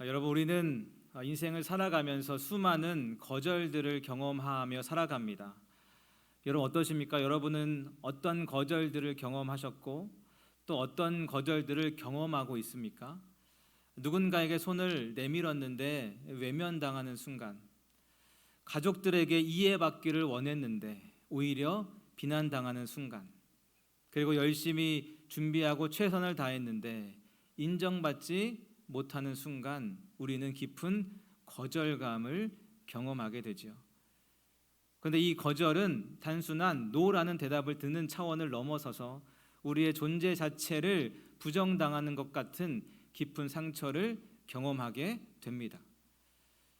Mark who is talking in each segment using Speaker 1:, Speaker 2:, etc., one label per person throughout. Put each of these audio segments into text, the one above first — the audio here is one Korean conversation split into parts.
Speaker 1: 여러분, 우리는 인생을 살아가면서 수많은 거절들을 경험하며 살아갑니다. 여러분 어떠십니까? 여러분은 어떤 거절들을 경험하셨고 또 어떤 거절들을 경험하고 있습니까? 누군가에게 손을 내밀었는데 외면당하는 순간, 가족들에게 이해받기를 원했는데 오히려 비난당하는 순간, 그리고 열심히 준비하고 최선을 다했는데 인정받지 못하는 순간 우리는 깊은 거절감을 경험하게 되죠. 그런데 이 거절은 단순한 노라는 대답을 듣는 차원을 넘어서서 우리의 존재 자체를 부정당하는 것 같은 깊은 상처를 경험하게 됩니다.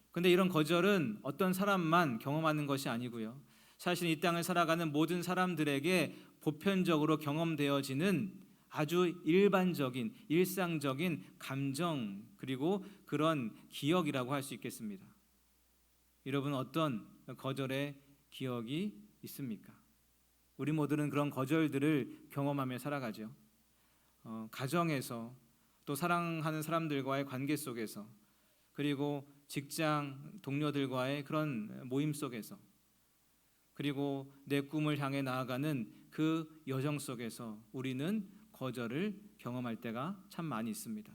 Speaker 1: 그런데 이런 거절은 어떤 사람만 경험하는 것이 아니고요, 사실 이 땅을 살아가는 모든 사람들에게 보편적으로 경험되어지는 아주 일반적인 일상적인 감정, 그리고 그런 기억이라고 할 수 있겠습니다. 여러분, 어떤 거절의 기억이 있습니까? 우리 모두는 그런 거절들을 경험하며 살아가죠. 가정에서, 또 사랑하는 사람들과의 관계 속에서, 그리고 직장 동료들과의 그런 모임 속에서, 그리고 내 꿈을 향해 나아가는 그 여정 속에서 우리는 거절을 경험할 때가 참 많이 있습니다.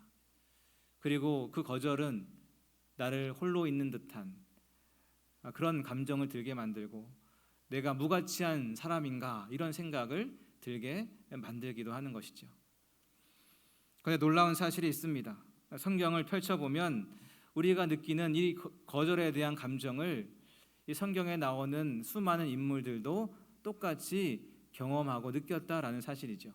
Speaker 1: 그리고 그 거절은 나를 홀로 있는 듯한 그런 감정을 들게 만들고, 내가 무가치한 사람인가 이런 생각을 들게 만들기도 하는 것이죠. 그런데 놀라운 사실이 있습니다. 성경을 펼쳐보면 우리가 느끼는 이 거절에 대한 감정을 이 성경에 나오는 수많은 인물들도 똑같이 경험하고 느꼈다라는 사실이죠.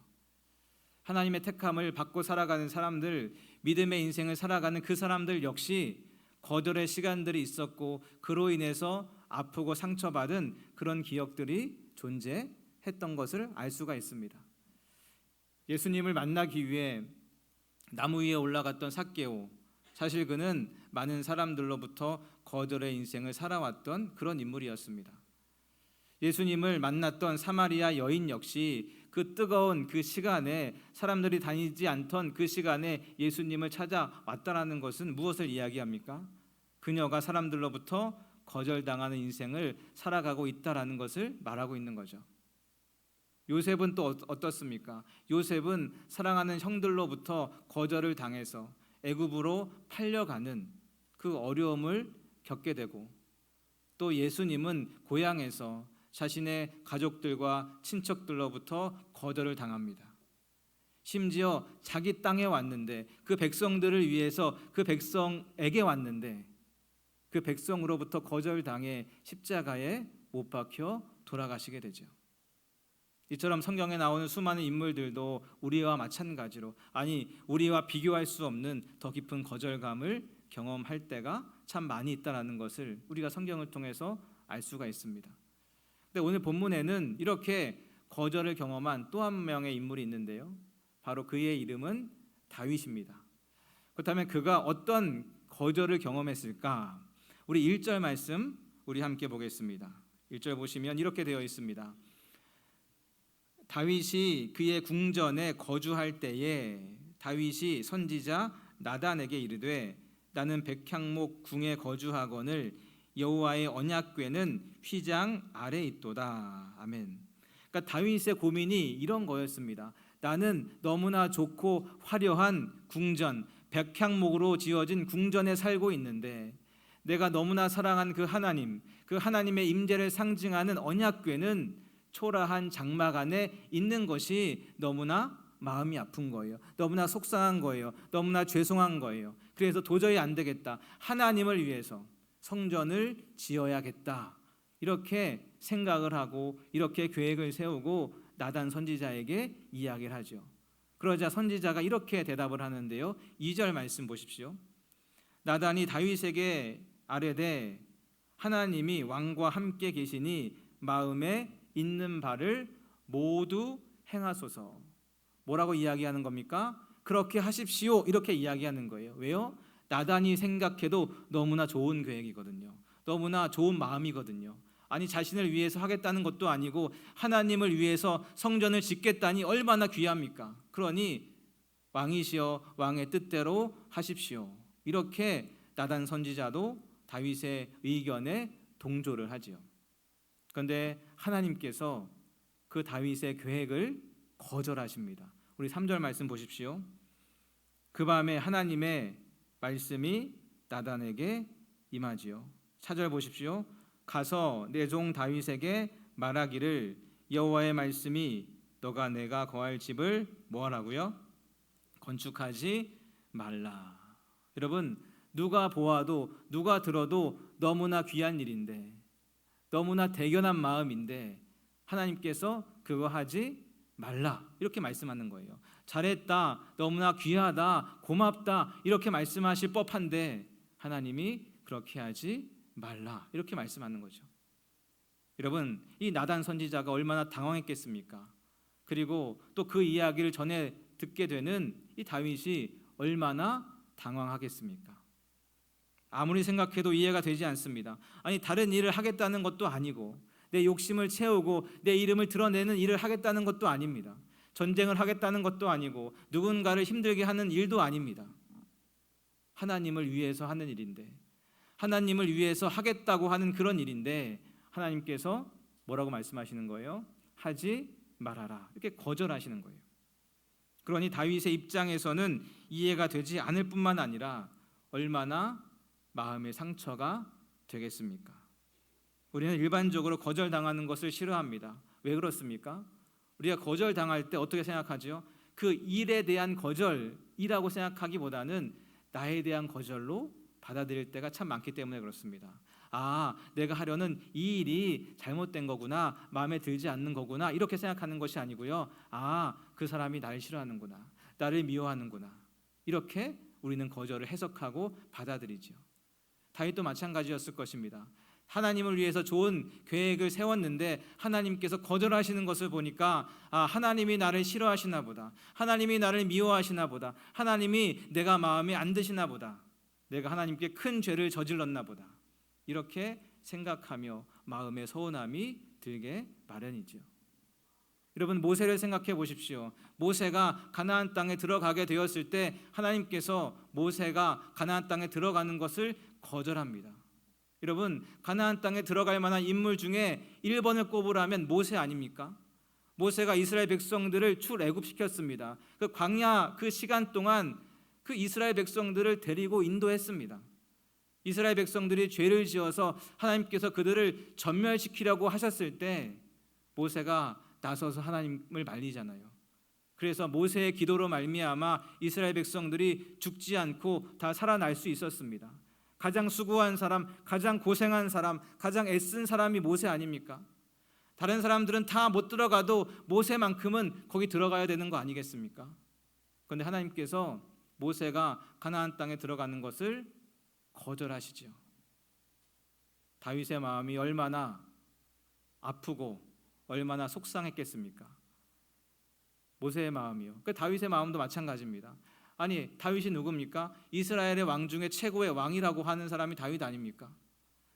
Speaker 1: 하나님의 택함을 받고 살아가는 사람들, 믿음의 인생을 살아가는 그 사람들 역시 거절의 시간들이 있었고, 그로 인해서 아프고 상처받은 그런 기억들이 존재했던 것을 알 수가 있습니다. 예수님을 만나기 위해 나무 위에 올라갔던 삭개오, 사실 그는 많은 사람들로부터 거절의 인생을 살아왔던 그런 인물이었습니다. 예수님을 만났던 사마리아 여인 역시 그 뜨거운 그 시간에, 사람들이 다니지 않던 그 시간에 예수님을 찾아왔다라는 것은 무엇을 이야기합니까? 그녀가 사람들로부터 거절당하는 인생을 살아가고 있다라는 것을 말하고 있는 거죠. 요셉은 또 어떻습니까? 요셉은 사랑하는 형들로부터 거절을 당해서 애굽으로 팔려가는 그 어려움을 겪게 되고, 또 예수님은 고향에서 자신의 가족들과 친척들로부터 거절을 당합니다. 심지어 자기 땅에 왔는데, 그 백성들을 위해서 그 백성에게 왔는데 그 백성으로부터 거절당해 십자가에 못 박혀 돌아가시게 되죠. 이처럼 성경에 나오는 수많은 인물들도 우리와 마찬가지로, 아니 우리와 비교할 수 없는 더 깊은 거절감을 경험할 때가 참 많이 있다는 것을 우리가 성경을 통해서 알 수가 있습니다. 근데 오늘 본문에는 이렇게 거절을 경험한 또 한 명의 인물이 있는데요, 바로 그의 이름은 다윗입니다. 그렇다면 그가 어떤 거절을 경험했을까? 우리 1절 말씀 우리 함께 보겠습니다. 1절 보시면 이렇게 되어 있습니다. 다윗이 그의 궁전에 거주할 때에 다윗이 선지자 나단에게 이르되, 나는 백향목 궁에 거주하거늘 여호와의 언약궤는 휘장 아래 있도다. 아멘. 그러니까 다윗의 고민이 이런 거였습니다. 나는 너무나 좋고 화려한 궁전, 백향목으로 지어진 궁전에 살고 있는데, 내가 너무나 사랑한 그 하나님, 그 하나님의 임재를 상징하는 언약궤는 초라한 장막 안에 있는 것이 너무나 마음이 아픈 거예요. 너무나 속상한 거예요. 너무나 죄송한 거예요. 그래서 도저히 안 되겠다. 하나님을 위해서 성전을 지어야겠다. 이렇게 생각을 하고 이렇게 계획을 세우고 나단 선지자에게 이야기를 하죠. 그러자 선지자가 이렇게 대답을 하는데요, 2절 말씀 보십시오. 나단이 다윗에게 아뢰되, 하나님이 왕과 함께 계시니 마음에 있는 바를 모두 행하소서. 뭐라고 이야기하는 겁니까? 그렇게 하십시오, 이렇게 이야기하는 거예요. 왜요? 나단이 생각해도 너무나 좋은 계획이거든요. 너무나 좋은 마음이거든요. 아니 자신을 위해서 하겠다는 것도 아니고 하나님을 위해서 성전을 짓겠다니 얼마나 귀합니까? 그러니 왕이시여 왕의 뜻대로 하십시오, 이렇게 나단 선지자도 다윗의 의견에 동조를 하지요. 그런데 하나님께서 그 다윗의 계획을 거절하십니다. 우리 3절 말씀 보십시오. 그 밤에 하나님의 말씀이 나단에게 임하지요. 4절 보십시오. 가서 내 종 다윗에게 말하기를 여호와의 말씀이 너가 내가 거할 집을 뭐하라고요? 건축하지 말라. 여러분, 누가 보아도 누가 들어도 너무나 귀한 일인데, 너무나 대견한 마음인데 하나님께서 그거 하지 말라 이렇게 말씀하는 거예요. 잘했다, 너무나 귀하다, 고맙다 이렇게 말씀하실 법한데 하나님이 그렇게 하지 말라 이렇게 말씀하는 거죠. 여러분, 이 나단 선지자가 얼마나 당황했겠습니까? 그리고 또 그 이야기를 전해 듣게 되는 이 다윗이 얼마나 당황하겠습니까? 아무리 생각해도 이해가 되지 않습니다. 아니, 다른 일을 하겠다는 것도 아니고 내 욕심을 채우고 내 이름을 드러내는 일을 하겠다는 것도 아닙니다. 전쟁을 하겠다는 것도 아니고 누군가를 힘들게 하는 일도 아닙니다. 하나님을 위해서 하는 일인데, 하나님을 위해서 하겠다고 하는 그런 일인데 하나님께서 뭐라고 말씀하시는 거예요? 하지 말아라 이렇게 거절하시는 거예요. 그러니 다윗의 입장에서는 이해가 되지 않을 뿐만 아니라 얼마나 마음의 상처가 되겠습니까? 우리는 일반적으로 거절당하는 것을 싫어합니다. 왜 그렇습니까? 우리가 거절당할 때 어떻게 생각하죠? 그 일에 대한 거절이라고 생각하기보다는 나에 대한 거절로 받아들일 때가 참 많기 때문에 그렇습니다. 아, 내가 하려는 이 일이 잘못된 거구나, 마음에 들지 않는 거구나 이렇게 생각하는 것이 아니고요. 아, 그 사람이 나를 싫어하는구나, 나를 미워하는구나 이렇게 우리는 거절을 해석하고 받아들이죠. 다윗도 마찬가지였을 것입니다. 하나님을 위해서 좋은 계획을 세웠는데 하나님께서 거절하시는 것을 보니까 아, 하나님이 나를 싫어하시나 보다, 하나님이 나를 미워하시나 보다, 하나님이 내가 마음에 안 드시나 보다, 내가 하나님께 큰 죄를 저질렀나 보다 이렇게 생각하며 마음의 서운함이 들게 마련이죠. 여러분, 모세를 생각해 보십시오. 모세가 가나안 땅에 들어가게 되었을 때 하나님께서 모세가 가나안 땅에 들어가는 것을 거절합니다. 여러분, 가나안 땅에 들어갈 만한 인물 중에 1번을 꼽으라면 모세 아닙니까? 모세가 이스라엘 백성들을 출애굽시켰습니다. 그 광야 그 시간 동안 그 이스라엘 백성들을 데리고 인도했습니다. 이스라엘 백성들이 죄를 지어서 하나님께서 그들을 전멸시키려고 하셨을 때 모세가 나서서 하나님을 말리잖아요. 그래서 모세의 기도로 말미암아 이스라엘 백성들이 죽지 않고 다 살아날 수 있었습니다. 가장 수고한 사람, 가장 고생한 사람, 가장 애쓴 사람이 모세 아닙니까? 다른 사람들은 다 못 들어가도 모세만큼은 거기 들어가야 되는 거 아니겠습니까? 그런데 하나님께서 모세가 가나안 땅에 들어가는 것을 거절하시죠. 다윗의 마음이 얼마나 아프고 얼마나 속상했겠습니까? 모세의 마음이요. 그 다윗의 마음도 마찬가지입니다. 아니, 다윗이 누굽니까? 이스라엘의 왕 중에 최고의 왕이라고 하는 사람이 다윗 아닙니까?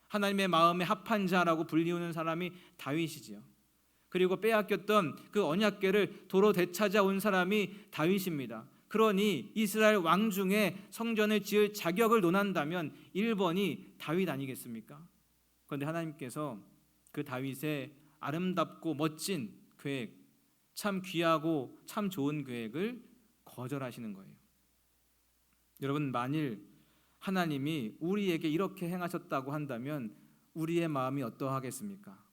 Speaker 1: 하나님의 마음에 합한 자라고 불리우는 사람이 다윗이지요. 그리고 빼앗겼던 그 언약궤를 도로 되찾아온 사람이 다윗입니다. 그러니 이스라엘 왕 중에 성전을 지을 자격을 논한다면 1번이 다윗 아니겠습니까? 그런데 하나님께서 그 다윗의 아름답고 멋진 계획, 참 귀하고 참 좋은 계획을 거절하시는 거예요. 여러분, 만일 하나님이 우리에게 이렇게 행하셨다고 한다면 우리의 마음이 어떠하겠습니까?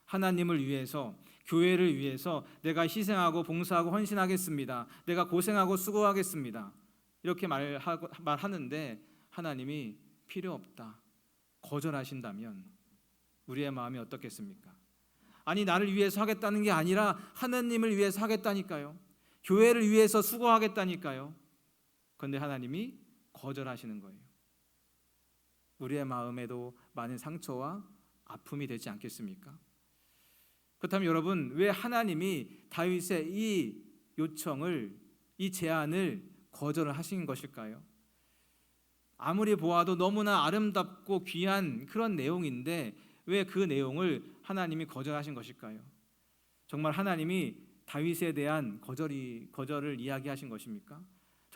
Speaker 1: 하나님을 위해서, 교회를 위해서 내가 희생하고 봉사하고 헌신하겠습니다, 내가 고생하고 수고하겠습니다 이렇게 말하는데 하나님이 필요 없다 거절하신다면 우리의 마음이 어떻겠습니까? 아니, 나를 위해서 하겠다는 게 아니라 하나님을 위해서 하겠다니까요, 교회를 위해서 수고하겠다니까요. 그런데 하나님이 거절하시는 거예요. 우리의 마음에도 많은 상처와 아픔이 되지 않겠습니까? 그렇다면 여러분, 왜 하나님이 다윗의 이 요청을, 이 제안을 거절을 하신 것일까요? 아무리 보아도 너무나 아름답고 귀한 그런 내용인데 왜 그 내용을 하나님이 거절하신 것일까요? 정말 하나님이 다윗에 대한 거절을 이야기하신 것입니까?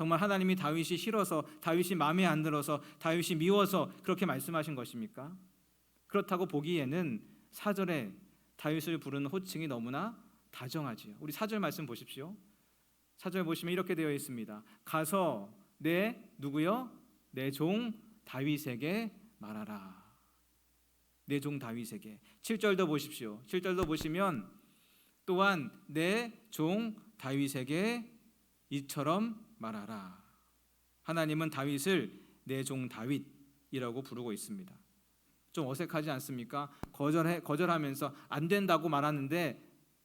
Speaker 1: 정말 하나님이 다윗이 싫어서, 다윗이 마음에 안 들어서, 다윗이 미워서 그렇게 말씀하신 것입니까? 그렇다고 보기에는 4절에 다윗을 부르는 호칭이 너무나 다정하지요. 우리 4절 말씀 보십시오. 4절 보시면 이렇게 되어 있습니다. 가서 내 누구요? 내 종 다윗에게 말하라. 내 종 다윗에게. 7절도 보십시오. 7절도 보시면 또한 내 종 다윗에게 이처럼 말하라. 하나님은 다윗을 내 종 다윗이라고 부르고 있습니다. 좀 어색하지 않습니까? 거절하면서 안 된다고 말하는데,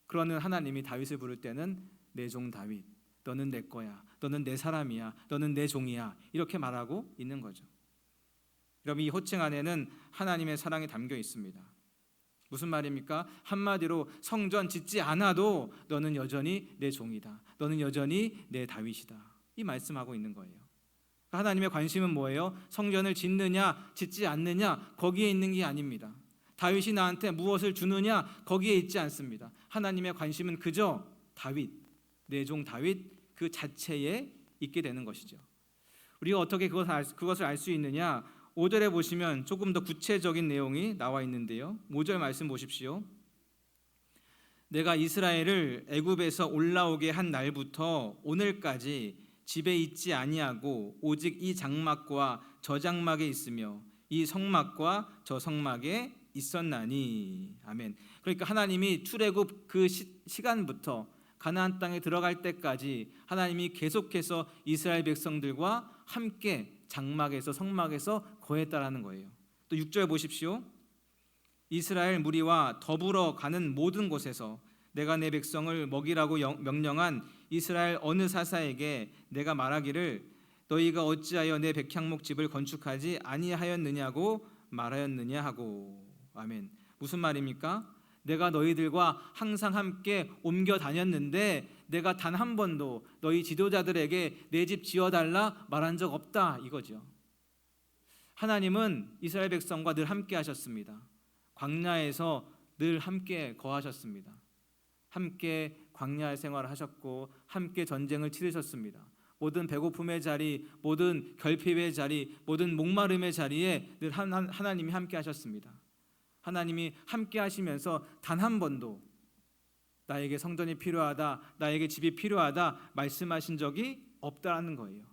Speaker 1: 그러는 하나님이 다윗을 부를 때는 내 종 다윗, 너는 내 거야, 너는 내 사람이야, 너는 내 종이야, 이렇게 말하고 있는 거죠. 여러분, 이 호칭 안에는 하나님의 사랑이 담겨 있습니다. 무슨 말입니까? 한마디로 성전 짓지 않아도 너는 여전히 내 종이다, 너는 여전히 내 다윗이다, 이 말씀하고 있는 거예요. 하나님의 관심은 뭐예요? 성전을 짓느냐 짓지 않느냐 거기에 있는 게 아닙니다. 다윗이 나한테 무엇을 주느냐 거기에 있지 않습니다. 하나님의 관심은 그저 다윗, 내 종 다윗 그 자체에 있게 되는 것이죠. 우리가 어떻게 그것을 알 수 있느냐? 5절에 보시면 조금 더 구체적인 내용이 나와 있는데요. 5절 말씀 보십시오. 내가 이스라엘을 애굽에서 올라오게 한 날부터 오늘까지 집에 있지 아니하고 오직 이 장막과 저 장막에 있으며 이 성막과 저 성막에 있었나니. 아멘. 그러니까 하나님이 출애굽 그 시간부터 가나안 땅에 들어갈 때까지 하나님이 계속해서 이스라엘 백성들과 함께 장막에서 성막에서 거했다라는 거예요. 또 6절 보십시오. 이스라엘 무리와 더불어 가는 모든 곳에서 내가 내 백성을 먹이라고 명령한 이스라엘 어느 사사에게 내가 말하기를 너희가 어찌하여 내 백향목 집을 건축하지 아니하였느냐고 말하였느냐 하고. 아멘. 무슨 말입니까? 내가 너희들과 항상 함께 옮겨 다녔는데 내가 단 한 번도 너희 지도자들에게 내 집 지어달라 말한 적 없다, 이거죠. 하나님은 이스라엘 백성과 늘 함께 하셨습니다. 광야에서 늘 함께 거하셨습니다. 함께 광야 생활을 하셨고 함께 전쟁을 치르셨습니다. 모든 배고픔의 자리, 모든 결핍의 자리, 모든 목마름의 자리에 늘 하나님이 함께 하셨습니다. 하나님이 함께 하시면서 단 한 번도 나에게 성전이 필요하다, 나에게 집이 필요하다 말씀하신 적이 없다는 거예요.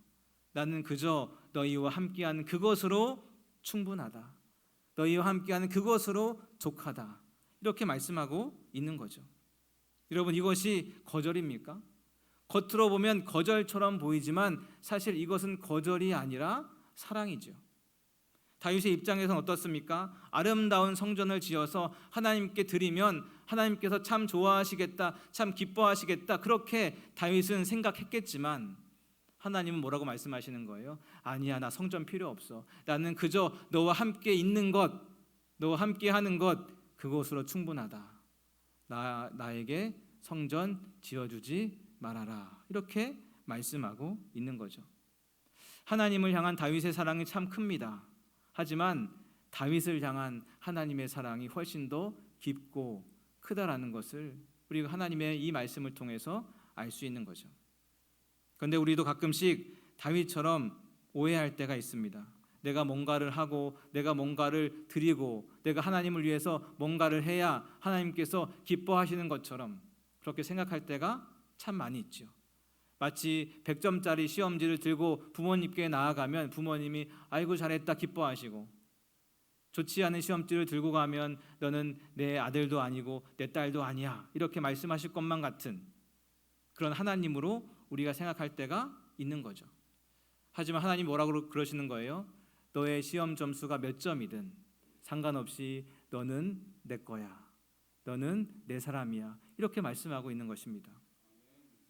Speaker 1: 나는 그저 너희와 함께하는 그것으로 충분하다, 너희와 함께하는 그것으로 족하다, 이렇게 말씀하고 있는 거죠. 여러분, 이것이 거절입니까? 겉으로 보면 거절처럼 보이지만 사실 이것은 거절이 아니라 사랑이죠. 다윗의 입장에서는 어떻습니까? 아름다운 성전을 지어서 하나님께 드리면 하나님께서 참 좋아하시겠다, 참 기뻐하시겠다, 그렇게 다윗은 생각했겠지만 하나님은 뭐라고 말씀하시는 거예요? 아니야, 나 성전 필요 없어. 나는 그저 너와 함께 있는 것, 너와 함께 하는 것, 그것으로 충분하다. 나에게 성전 지어주지 말아라, 이렇게 말씀하고 있는 거죠. 하나님을 향한 다윗의 사랑이 참 큽니다. 하지만 다윗을 향한 하나님의 사랑이 훨씬 더 깊고 크다라는 것을 우리가 하나님의 이 말씀을 통해서 알 수 있는 거죠. 그런데 우리도 가끔씩 다윗처럼 오해할 때가 있습니다. 내가 뭔가를 하고 내가 뭔가를 드리고 내가 하나님을 위해서 뭔가를 해야 하나님께서 기뻐하시는 것처럼 그렇게 생각할 때가 참 많이 있죠. 마치 100점짜리 시험지를 들고 부모님께 나아가면 부모님이 아이고 잘했다 기뻐하시고, 좋지 않은 시험지를 들고 가면 너는 내 아들도 아니고 내 딸도 아니야, 이렇게 말씀하실 것만 같은 그런 하나님으로 우리가 생각할 때가 있는 거죠. 하지만 하나님 뭐라고 그러시는 거예요? 너의 시험 점수가 몇 점이든 상관없이 너는 내 거야, 너는 내 사람이야, 이렇게 말씀하고 있는 것입니다.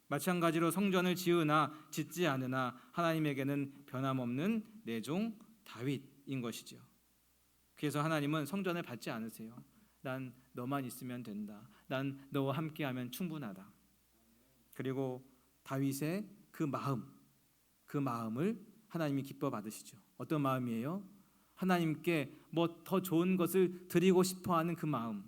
Speaker 1: 마찬가지로 성전을 지으나 짓지 않으나 하나님에게는 변함없는 내 종 다윗인 것이죠. 그래서 하나님은 성전을 받지 않으세요. 난 너만 있으면 된다, 난 너와 함께하면 충분하다. 그리고 다윗의 그 마음을 하나님이 기뻐 받으시죠. 어떤 마음이에요? 하나님께 뭐 더 좋은 것을 드리고 싶어하는 그 마음.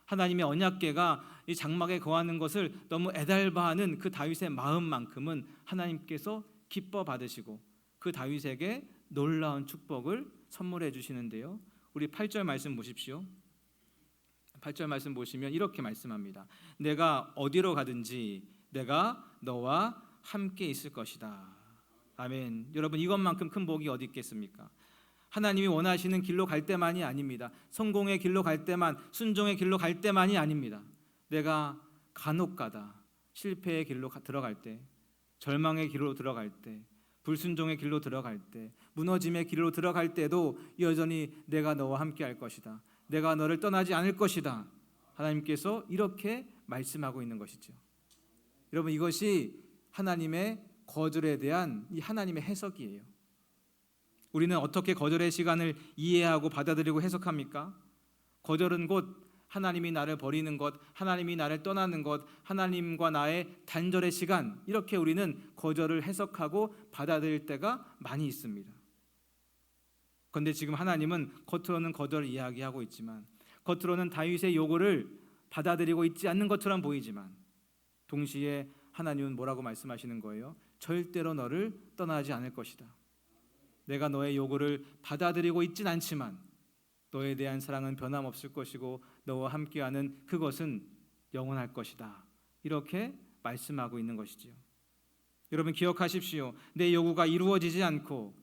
Speaker 1: 하나님의 언약궤가 이 장막에 거하는 것을 너무 애달바하는 그 다윗의 마음만큼은 하나님께서 기뻐 받으시고 그 다윗에게 놀라운 축복을 선물해 주시는데요. 우리 8절 말씀 보십시오. 8절 말씀 보시면 이렇게 말씀합니다. 내가 어디로 가든지 내가 너와 함께 있을 것이다. 아멘. 여러분, 이것만큼 큰 복이 어디 있겠습니까? 하나님이 원하시는 길로 갈 때만이 아닙니다. 성공의 길로 갈 때만, 순종의 길로 갈 때만이 아닙니다. 내가 간혹가다 실패의 길로 들어갈 때, 절망의 길로 들어갈 때, 불순종의 길로 들어갈 때, 무너짐의 길로 들어갈 때도 여전히 내가 너와 함께 할 것이다. 내가 너를 떠나지 않을 것이다. 하나님께서 이렇게 말씀하고 있는 것이죠. 여러분, 이것이 하나님의 거절에 대한 이 하나님의 해석이에요. 우리는 어떻게 거절의 시간을 이해하고 받아들이고 해석합니까? 거절은 곧 하나님이 나를 버리는 것, 하나님이 나를 떠나는 것, 하나님과 나의 단절의 시간, 이렇게 우리는 거절을 해석하고 받아들일 때가 많이 있습니다. 그런데 지금 하나님은 겉으로는 거절을 이야기하고 있지만, 겉으로는 다윗의 요구를 받아들이고 있지 않는 것처럼 보이지만, 동시에 하나님은 뭐라고 말씀하시는 거예요? 절대로 너를 떠나지 않을 것이다. 내가 너의 요구를 받아들이고 있진 않지만 너에 대한 사랑은 변함없을 것이고 너와 함께하는 그것은 영원할 것이다. 이렇게 말씀하고 있는 것이지요. 여러분, 기억하십시오. 내 요구가 이루어지지 않고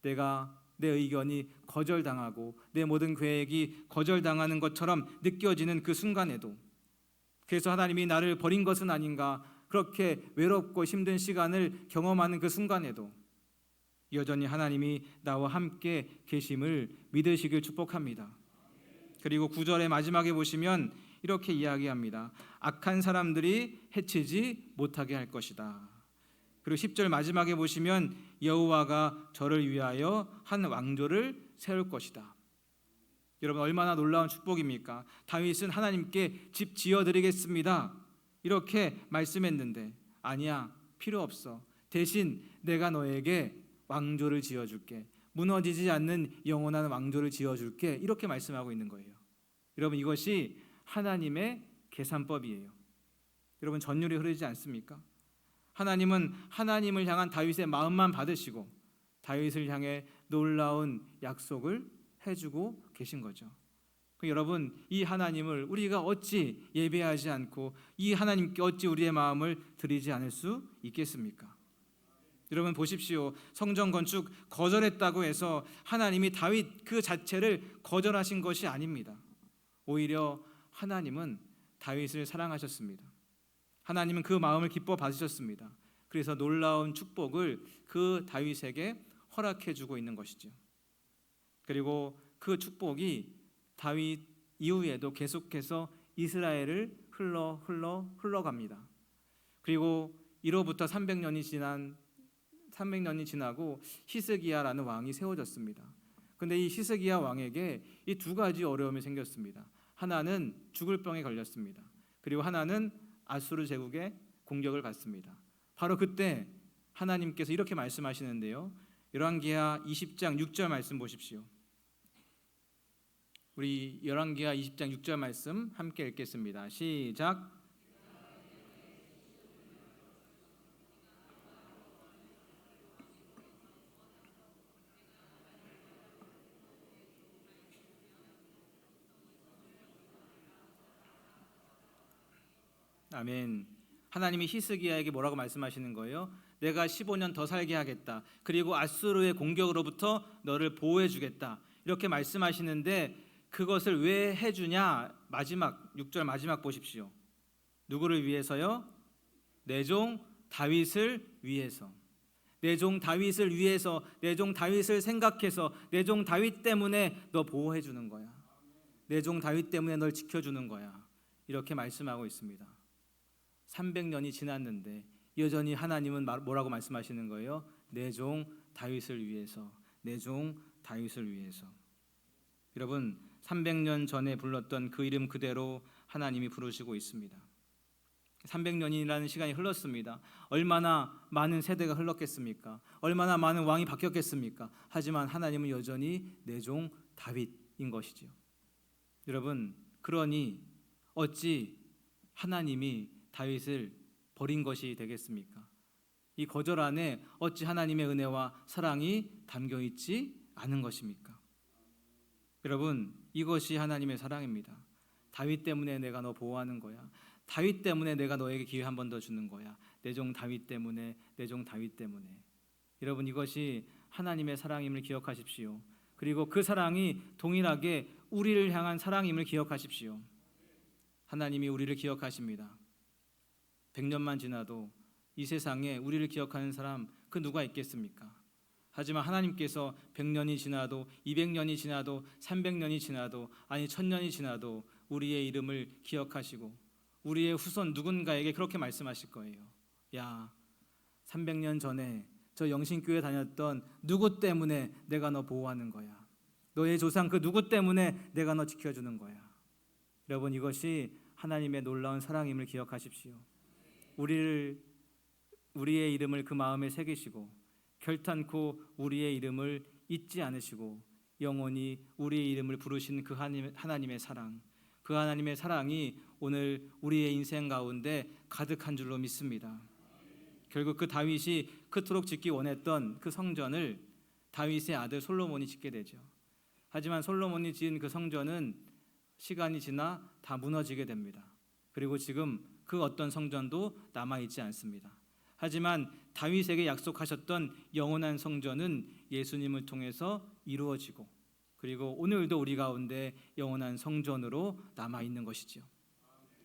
Speaker 1: 내 의견이 거절당하고 내 모든 계획이 거절당하는 것처럼 느껴지는 그 순간에도, 그래서 하나님이 나를 버린 것은 아닌가, 그렇게 외롭고 힘든 시간을 경험하는 그 순간에도 여전히 하나님이 나와 함께 계심을 믿으시길 축복합니다. 그리고 9절의 마지막에 보시면 이렇게 이야기합니다. 악한 사람들이 해치지 못하게 할 것이다. 그리고 10절 마지막에 보시면 여호와가 저를 위하여 한 왕조를 세울 것이다. 여러분, 얼마나 놀라운 축복입니까? 다윗은 하나님께 집 지어드리겠습니다 이렇게 말씀했는데, 아니야, 필요 없어. 대신 내가 너에게 왕조를 지어줄게. 무너지지 않는 영원한 왕조를 지어줄게. 이렇게 말씀하고 있는 거예요. 여러분, 이것이 하나님의 계산법이에요. 여러분, 전율이 흐르지 않습니까? 하나님은 하나님을 향한 다윗의 마음만 받으시고 다윗을 향해 놀라운 약속을 해주고 계신 거죠. 여러분, 이 하나님을 우리가 어찌 예배하지 않고 이 하나님께 어찌 우리의 마음을 드리지 않을 수 있겠습니까? 여러분, 보십시오. 성전 건축 거절했다고 해서 하나님이 다윗 그 자체를 거절하신 것이 아닙니다. 오히려 하나님은 다윗을 사랑하셨습니다. 하나님은 그 마음을 기뻐 받으셨습니다. 그래서 놀라운 축복을 그 다윗에게 허락해 주고 있는 것이죠. 그리고 그 축복이 다윗 이후에도 계속해서 이스라엘을 흘러갑니다. 그리고 이로부터 300년이 지나고 히스기야라는 왕이 세워졌습니다. 그런데 이 히스기야 왕에게 이 두 가지 어려움이 생겼습니다. 하나는 죽을 병에 걸렸습니다. 그리고 하나는 아수르 제국의 공격을 받습니다. 바로 그때 하나님께서 이렇게 말씀하시는데요. 열왕기하 20장 6절 말씀 보십시오. 우리 열왕기하 20장 6절 말씀 함께 읽겠습니다. 시작. 아멘. 하나님이 히스기야에게 뭐라고 말씀하시는 거예요? 내가 15년 더 살게 하겠다. 그리고 아수르의 공격으로부터 너를 보호해 주겠다. 이렇게 말씀하시는데 그것을 왜 해주냐? 마지막 6절 마지막 보십시오. 누구를 위해서요? 내 종 다윗을 위해서. 내 종 다윗을 위해서, 내 종 다윗을 생각해서, 내 종 다윗 때문에 너 보호해 주는 거야. 내 종 다윗 때문에 널 지켜주는 거야. 이렇게 말씀하고 있습니다. 300년이 지났는데 여전히 하나님은 뭐라고 말씀하시는 거예요? 내 종 다윗을 위해서, 내 종 다윗을 위해서. 여러분, 300년 전에 불렀던 그 이름 그대로 하나님이 부르시고 있습니다. 300년이라는 시간이 흘렀습니다. 얼마나 많은 세대가 흘렀겠습니까? 얼마나 많은 왕이 바뀌었겠습니까? 하지만 하나님은 여전히 내 종 다윗인 것이죠. 여러분, 그러니 어찌 하나님이 다윗을 버린 것이 되겠습니까? 이 거절 안에 어찌 하나님의 은혜와 사랑이 담겨 있지 않은 것입니까? 여러분, 이것이 하나님의 사랑입니다. 다윗 때문에 내가 너 보호하는 거야. 다윗 때문에 내가 너에게 기회 한 번 더 주는 거야. 내 종 다윗 때문에, 내 종 다윗 때문에. 여러분, 이것이 하나님의 사랑임을 기억하십시오. 그리고 그 사랑이 동일하게 우리를 향한 사랑임을 기억하십시오. 하나님이 우리를 기억하십니다. 100년만 지나도 이 세상에 우리를 기억하는 사람 그 누가 있겠습니까? 하지만 하나님께서 100년이 지나도 200년이 지나도 300년이 지나도 아니 1000년이 지나도 우리의 이름을 기억하시고 우리의 후손 누군가에게 그렇게 말씀하실 거예요. 야, 300년 전에 저 영신교회 다녔던 누구 때문에 내가 너 보호하는 거야. 너의 조상 그 누구 때문에 내가 너 지켜주는 거야. 여러분, 이것이 하나님의 놀라운 사랑임을 기억하십시오. 우리의 이름을 그 마음에 새기시고 결탄코 우리의 이름을 잊지 않으시고 영원히 우리의 이름을 부르신 그 하나님의 사랑, 그 하나님의 사랑이 오늘 우리의 인생 가운데 가득한 줄로 믿습니다. 결국 그 다윗이 그토록 짓기 원했던 그 성전을 다윗의 아들 솔로몬이 짓게 되죠. 하지만 솔로몬이 지은 그 성전은 시간이 지나 다 무너지게 됩니다. 그리고 지금 그 어떤 성전도 남아있지 않습니다. 하지만 다윗에게 약속하셨던 영원한 성전은 예수님을 통해서 이루어지고 그리고 오늘도 우리 가운데 영원한 성전으로 남아있는 것이죠.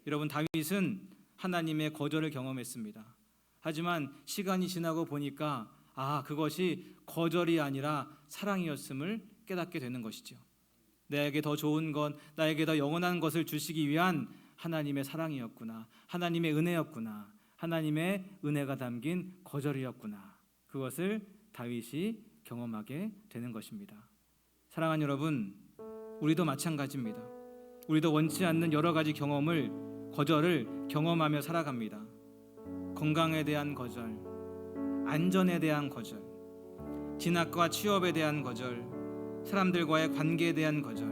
Speaker 1: 여러분, 다윗은 하나님의 거절을 경험했습니다. 하지만 시간이 지나고 보니까 그것이 거절이 아니라 사랑이었음을 깨닫게 되는 것이죠. 나에게 더 좋은 것, 나에게 더 영원한 것을 주시기 위한 하나님의 사랑이었구나, 하나님의 은혜였구나, 하나님의 은혜가 담긴 거절이었구나. 그것을 다윗이 경험하게 되는 것입니다. 사랑하는 여러분, 우리도 마찬가지입니다. 우리도 원치 않는 여러 가지 거절을 경험하며 살아갑니다. 건강에 대한 거절, 안전에 대한 거절, 진학과 취업에 대한 거절, 사람들과의 관계에 대한 거절,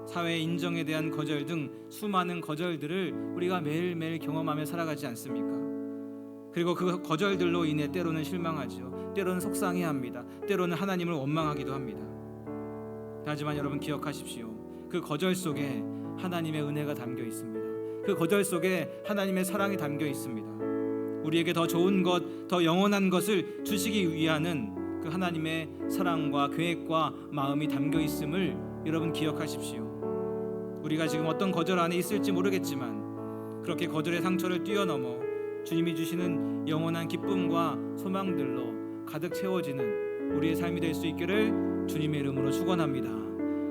Speaker 1: 사회의 인정에 대한 거절 등 수많은 거절들을 우리가 매일매일 경험하며 살아가지 않습니까? 그리고 그 거절들로 인해 때로는 실망하죠. 때로는 속상해합니다. 때로는 하나님을 원망하기도 합니다. 하지만 여러분, 기억하십시오. 그 거절 속에 하나님의 은혜가 담겨 있습니다. 그 거절 속에 하나님의 사랑이 담겨 있습니다. 우리에게 더 좋은 것, 더 영원한 것을 주시기 위하는 그 하나님의 사랑과 계획과 마음이 담겨 있음을 여러분 기억하십시오. 우리가 지금 어떤 거절 안에 있을지 모르겠지만 그렇게 거절의 상처를 뛰어넘어 주님이 주시는 영원한 기쁨과 소망들로 가득 채워지는 우리의 삶이 될 수 있기를 주님의 이름으로 축원합니다.